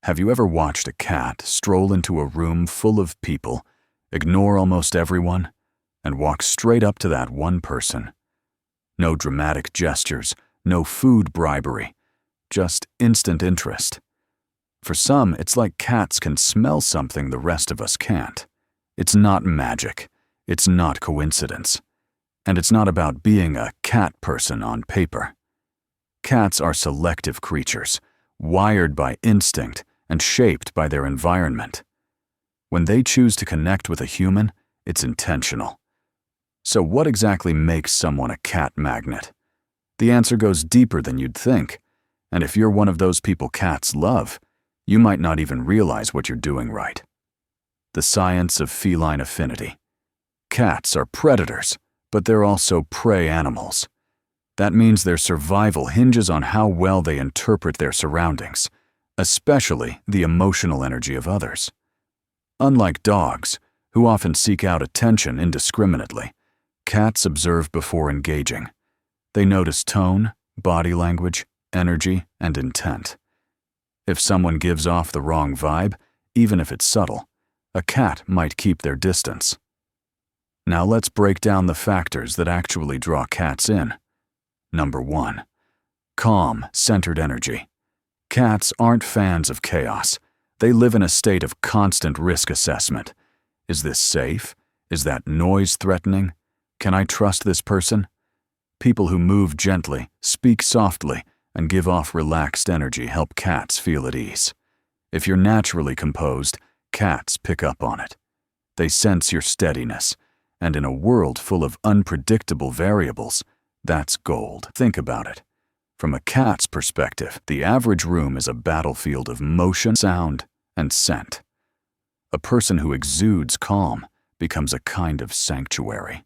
Have you ever watched a cat stroll into a room full of people, ignore almost everyone, and walk straight up to that one person? No dramatic gestures, no food bribery, just instant interest. For some, it's like cats can smell something the rest of us can't. It's not magic. It's not coincidence. And it's not about being a cat person on paper. Cats are selective creatures, wired by instinct and shaped by their environment. When they choose to connect with a human, it's intentional. So what exactly makes someone a cat magnet? The answer goes deeper than you'd think. And if you're one of those people cats love, you might not even realize what you're doing right. The science of feline affinity. Cats are predators, but they're also prey animals. That means their survival hinges on how well they interpret their surroundings, especially the emotional energy of others. Unlike dogs, who often seek out attention indiscriminately, cats observe before engaging. They notice tone, body language, energy, and intent. If someone gives off the wrong vibe, even if it's subtle, a cat might keep their distance. Now let's break down the factors that actually draw cats in. Number 1. Calm, centered energy. Cats aren't fans of chaos. They live in a state of constant risk assessment. Is this safe? Is that noise threatening? Can I trust this person? People who move gently, speak softly, and give off relaxed energy help cats feel at ease. If you're naturally composed, cats pick up on it. They sense your steadiness, and in a world full of unpredictable variables, that's gold. Think about it. From a cat's perspective, the average room is a battlefield of motion, sound, and scent. A person who exudes calm becomes a kind of sanctuary.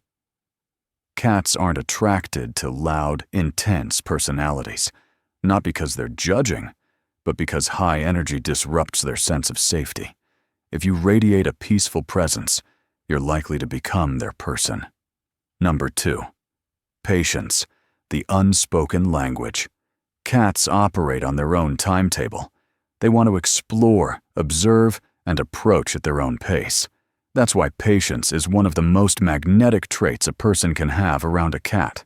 Cats aren't attracted to loud, intense personalities, not because they're judging, but because high energy disrupts their sense of safety. If you radiate a peaceful presence, you're likely to become their person. Number 2. Patience, the unspoken language. Cats operate on their own timetable. They want to explore, observe, and approach at their own pace. That's why patience is one of the most magnetic traits a person can have around a cat.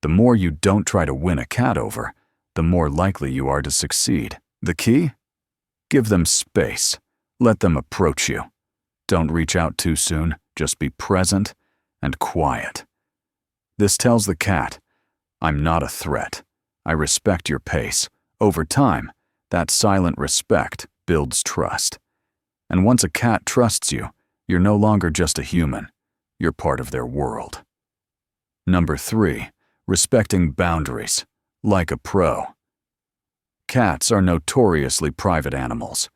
The more you don't try to win a cat over, the more likely you are to succeed. The key? Give them space. Let them approach you. Don't reach out too soon. Just be present and quiet. This tells the cat, I'm not a threat. I respect your pace. Over time, that silent respect builds trust. And once a cat trusts you, you're no longer just a human. You're part of their world. Number 3. Respecting boundaries, like a pro. Cats are notoriously private animals.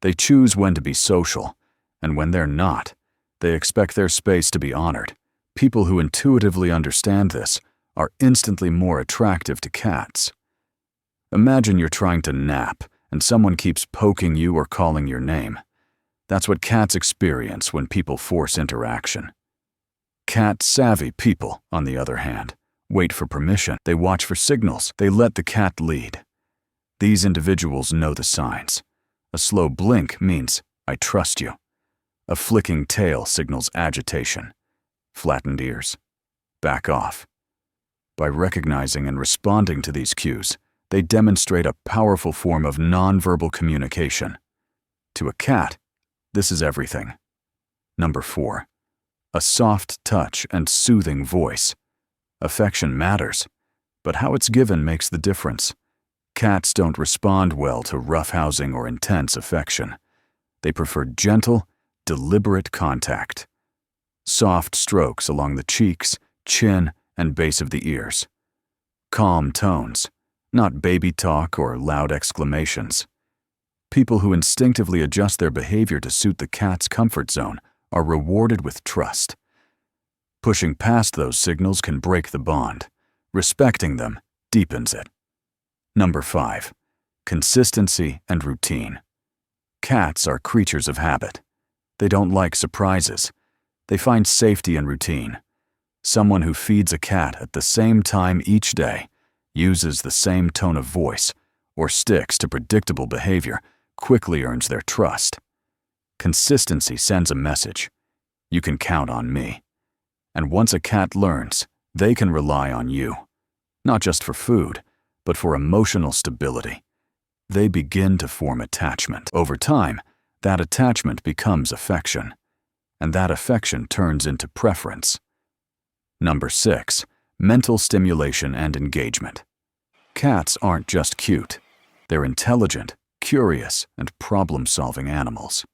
They choose when to be social, and when they're not, they expect their space to be honored. People who intuitively understand this are instantly more attractive to cats. Imagine you're trying to nap, and someone keeps poking you or calling your name. That's what cats experience when people force interaction. Cat-savvy people, on the other hand, wait for permission. They watch for signals. They let the cat lead. These individuals know the signs. A slow blink means, I trust you. A flicking tail signals agitation. Flattened ears. Back off. By recognizing and responding to these cues, they demonstrate a powerful form of nonverbal communication. To a cat, this is everything. Number 4. A soft touch and soothing voice. Affection matters, but how it's given makes the difference. Cats don't respond well to roughhousing or intense affection. They prefer gentle, deliberate contact. Soft strokes along the cheeks, chin, and base of the ears. Calm tones, not baby talk or loud exclamations. People who instinctively adjust their behavior to suit the cat's comfort zone are rewarded with trust. Pushing past those signals can break the bond. Respecting them deepens it. Number 5. Consistency and routine. Cats are creatures of habit. They don't like surprises. They find safety in routine. Someone who feeds a cat at the same time each day, uses the same tone of voice, or sticks to predictable behavior quickly earns their trust. Consistency sends a message. You can count on me. And once a cat learns, they can rely on you. Not just for food, but for emotional stability. They begin to form attachment. Over time, that attachment becomes affection, and that affection turns into preference. Number 6, mental stimulation and engagement. Cats aren't just cute. They're intelligent, curious, and problem-solving animals.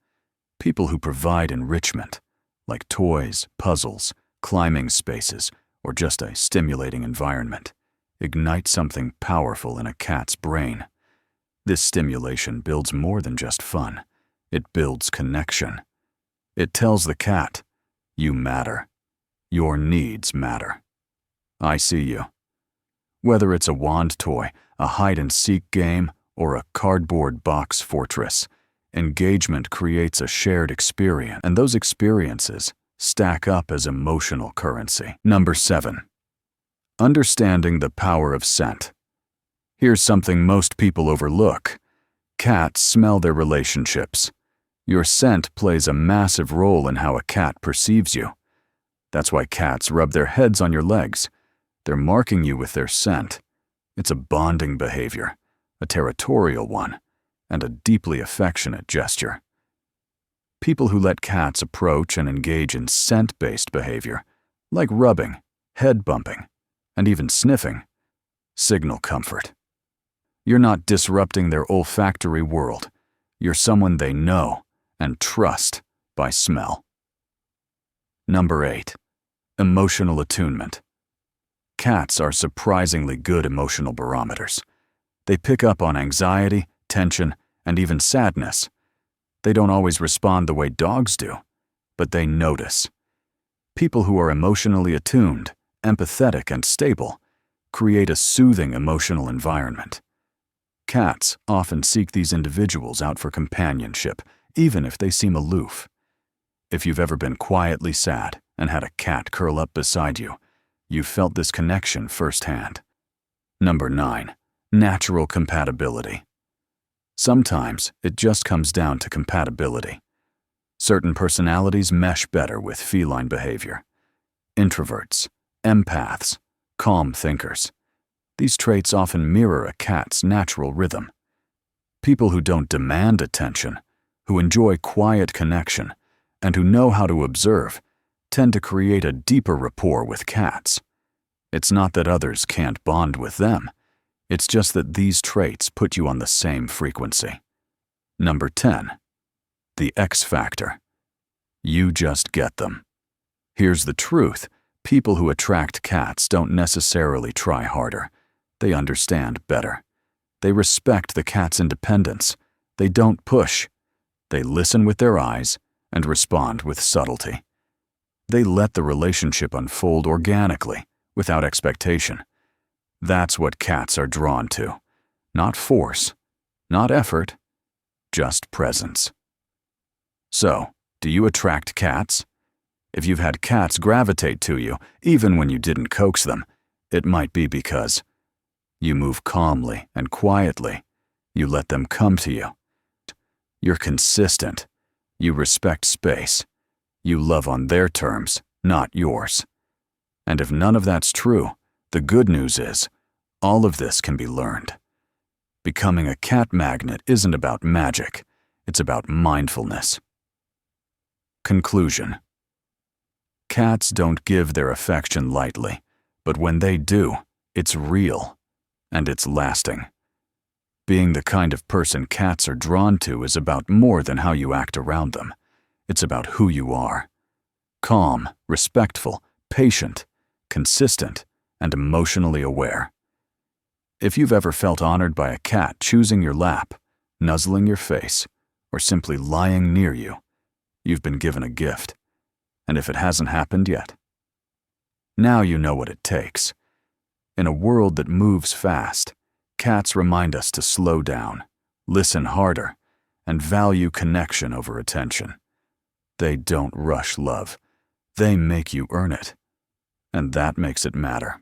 People who provide enrichment, like toys, puzzles, climbing spaces, or just a stimulating environment, ignite something powerful in a cat's brain. This stimulation builds more than just fun. It builds connection. It tells the cat, you matter. Your needs matter. I see you. Whether it's a wand toy, a hide-and-seek game, or a cardboard box fortress, engagement creates a shared experience, and those experiences stack up as emotional currency. Number 7, understanding the power of scent. Here's something most people overlook. Cats smell their relationships. Your scent plays a massive role in how a cat perceives you. That's why cats rub their heads on your legs. They're marking you with their scent. It's a bonding behavior, a territorial one, and a deeply affectionate gesture. People who let cats approach and engage in scent-based behavior, like rubbing, head bumping, and even sniffing, signal comfort. You're not disrupting their olfactory world. You're someone they know and trust by smell. Number 8, emotional attunement. Cats are surprisingly good emotional barometers. They pick up on anxiety, tension, and even sadness. They don't always respond the way dogs do, but they notice. People who are emotionally attuned, empathetic, and stable create a soothing emotional environment. Cats often seek these individuals out for companionship, even if they seem aloof. If you've ever been quietly sad and had a cat curl up beside you, you've felt this connection firsthand. Number 9, natural compatibility. Sometimes it just comes down to compatibility. Certain personalities mesh better with feline behavior. Introverts, empaths, calm thinkers. These traits often mirror a cat's natural rhythm. People who don't demand attention, who enjoy quiet connection, and who know how to observe, tend to create a deeper rapport with cats. It's not that others can't bond with them. It's just that these traits put you on the same frequency. Number 10, the X factor. You just get them. Here's the truth. People who attract cats don't necessarily try harder. They understand better. They respect the cat's independence. They don't push. They listen with their eyes and respond with subtlety. They let the relationship unfold organically, without expectation. That's what cats are drawn to. Not force, not effort, just presence. So, do you attract cats? If you've had cats gravitate to you, even when you didn't coax them, it might be because you move calmly and quietly. You let them come to you. You're consistent. You respect space. You love on their terms, not yours. And if none of that's true, the good news is, all of this can be learned. Becoming a cat magnet isn't about magic. It's about mindfulness. Conclusion. Cats don't give their affection lightly, but when they do, it's real, and it's lasting. Being the kind of person cats are drawn to is about more than how you act around them. It's about who you are. Calm, respectful, patient, consistent, and emotionally aware. If you've ever felt honored by a cat choosing your lap, nuzzling your face, or simply lying near you, you've been given a gift. And if it hasn't happened yet, now you know what it takes. In a world that moves fast, cats remind us to slow down, listen harder, and value connection over attention. They don't rush love. They make you earn it. And that makes it matter.